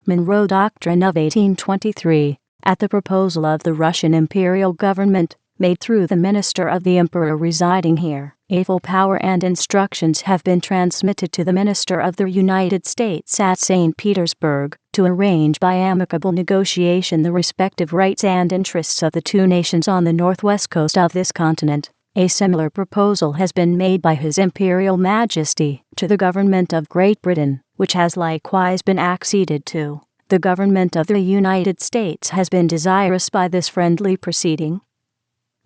Monroe Doctrine of 1823, at the proposal of the Russian imperial government, made through the minister of the emperor residing here. A full power and instructions have been transmitted to the minister of the United States at St. Petersburg to arrange by amicable negotiation the respective rights and interests of the two nations on the northwest coast of this continent. A similar proposal has been made by His Imperial Majesty to the government of Great Britain, which has likewise been acceded to. The government of the United States has been desirous by this friendly proceeding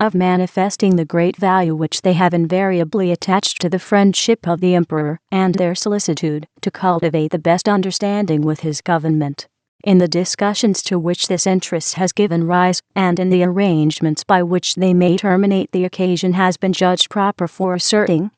of manifesting the great value which they have invariably attached to the friendship of the Emperor and their solicitude to cultivate the best understanding with his government. In the discussions to which this interest has given rise, and in the arrangements by which they may terminate, the occasion has been judged proper for asserting,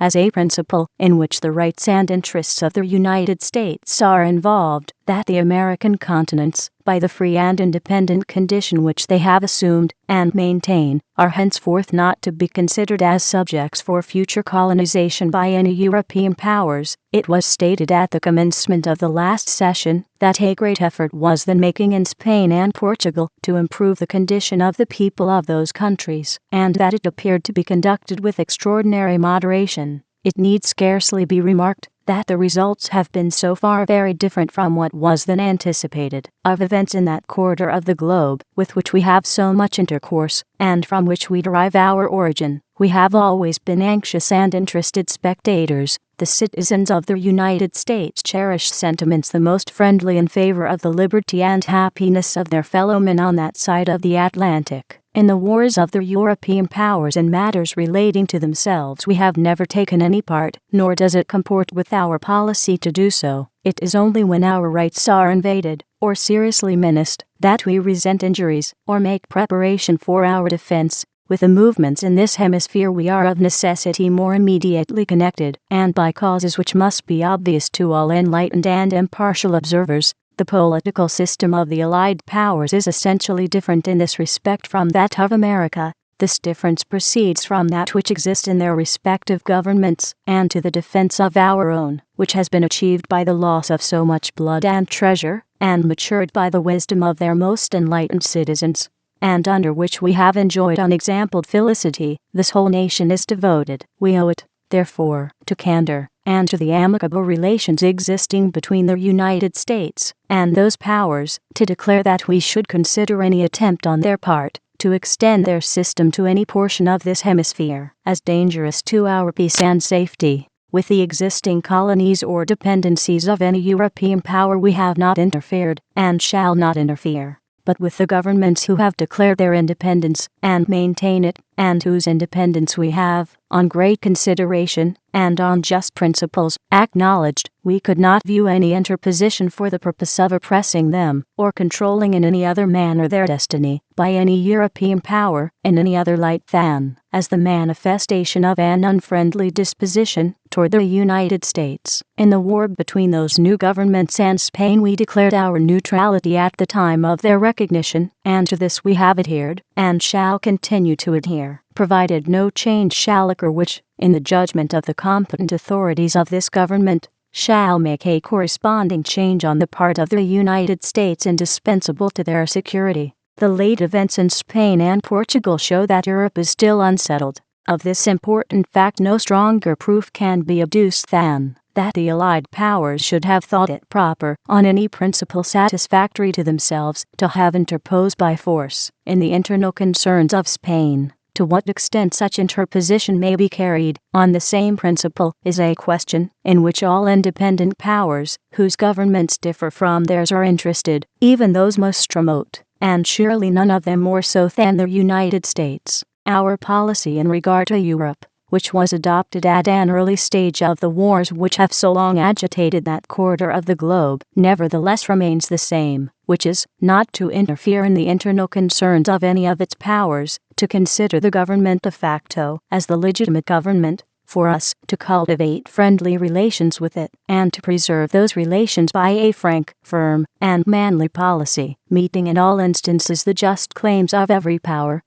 as a principle in which the rights and interests of the United States are involved, that the American continents, by the free and independent condition which they have assumed and maintain, are henceforth not to be considered as subjects for future colonization by any European powers. It was stated at the commencement of the last session that a great effort was then making in Spain and Portugal to improve the condition of the people of those countries, and that it appeared to be conducted with extraordinary moderation. It need scarcely be remarked that the results have been so far very different from what was then anticipated. Of events in that quarter of the globe with which we have so much intercourse, and from which we derive our origin, we have always been anxious and interested spectators. The citizens of the United States cherish sentiments the most friendly in favor of the liberty and happiness of their fellow men on that side of the Atlantic. In the wars of the European powers in matters relating to themselves we have never taken any part, nor does it comport with our policy to do so. It is only when our rights are invaded, or seriously menaced, that we resent injuries, or make preparation for our defense. With the movements in this hemisphere we are of necessity more immediately connected, and by causes which must be obvious to all enlightened and impartial observers. The political system of the Allied powers is essentially different in this respect from that of America. This difference proceeds from that which exists in their respective governments, and to the defense of our own, which has been achieved by the loss of so much blood and treasure, and matured by the wisdom of their most enlightened citizens, and under which we have enjoyed unexampled felicity. This whole nation is devoted. We owe it, therefore, to candor, and to the amicable relations existing between the United States and those powers, to declare that we should consider any attempt on their part to extend their system to any portion of this hemisphere as dangerous to our peace and safety. With the existing colonies or dependencies of any European power we have not interfered, and shall not interfere, but with the governments who have declared their independence and maintain it, and whose independence we have, on great consideration and on just principles, acknowledged. We could not view any interposition for the purpose of oppressing them, or controlling in any other manner their destiny, by any European power, in any other light than as the manifestation of an unfriendly disposition toward the United States. In the war between those new governments and Spain we declared our neutrality at the time of their recognition, and to this we have adhered, and shall continue to adhere, provided no change shall occur which, in the judgment of the competent authorities of this government, shall make a corresponding change on the part of the United States indispensable to their security. The late events in Spain and Portugal show that Europe is still unsettled. Of this important fact no stronger proof can be adduced than that the Allied powers should have thought it proper, on any principle satisfactory to themselves, to have interposed by force in the internal concerns of Spain. To what extent such interposition may be carried, on the same principle, is a question in which all independent powers, whose governments differ from theirs, are interested, even those most remote, and surely none of them more so than the United States. Our policy in regard to Europe, which was adopted at an early stage of the wars which have so long agitated that quarter of the globe, nevertheless remains the same, which is, not to interfere in the internal concerns of any of its powers, to consider the government de facto as the legitimate government, for us to cultivate friendly relations with it, and to preserve those relations by a frank, firm, and manly policy, meeting in all instances the just claims of every power,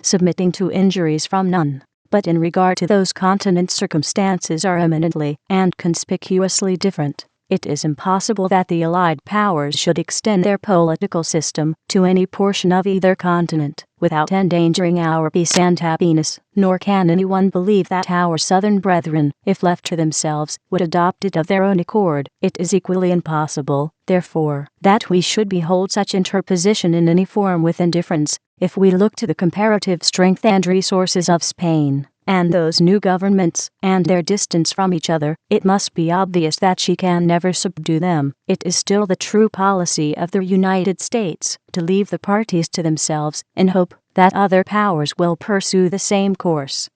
submitting to injuries from none. But in regard to those continents circumstances are eminently and conspicuously different. It is impossible that the Allied powers should extend their political system to any portion of either continent without endangering our peace and happiness, nor can anyone believe that our southern brethren, if left to themselves, would adopt it of their own accord. It is equally impossible, therefore, that we should behold such interposition in any form with indifference. If we look to the comparative strength and resources of Spain, and those new governments, and their distance from each other, it must be obvious that she can never subdue them. It is still the true policy of the United States to leave the parties to themselves, in hope that other powers will pursue the same course.